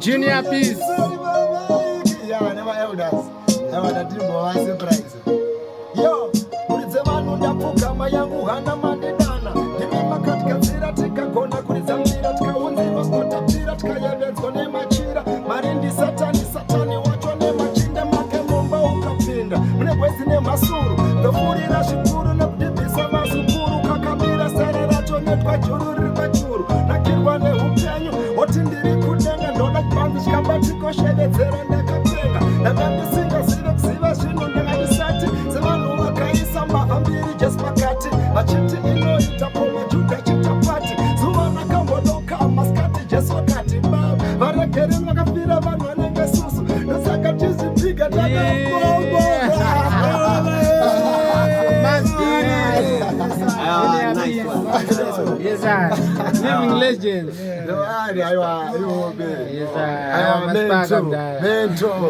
Junior Peace. Yeah, never elders. Never that dream was surprise. Yo, ulizemanu ndapuka mayangu hana manedana. Dimima katika zira tika kona kulizamira tika unzima skota pira tika yavenzo ne machira. Marindi satani wacho ne machinda make momba ukapinda. Mne kwezi ne masuru, ndofuri na shukuru na kudibisa masukuru. Kakabira sere racho netwa juru riba juru. Nakirwa ne upenyu, otindiri kudenga. Ndona kibanzi shikabatiko shede zera ndakapenga. Na bambi singa zira kusiva shino ndakadisati. Zemanu wakaisa mahambiri jespakati. Machiti ino itapoma juda chitapati. Zuwa nakambodoka maskati jeswakati. Varekeri wakafira vanu wanenge susu. Nasaka chizi piga daga mbogo. Yes, sir. Living legend. Yes, sir. I am a mentor.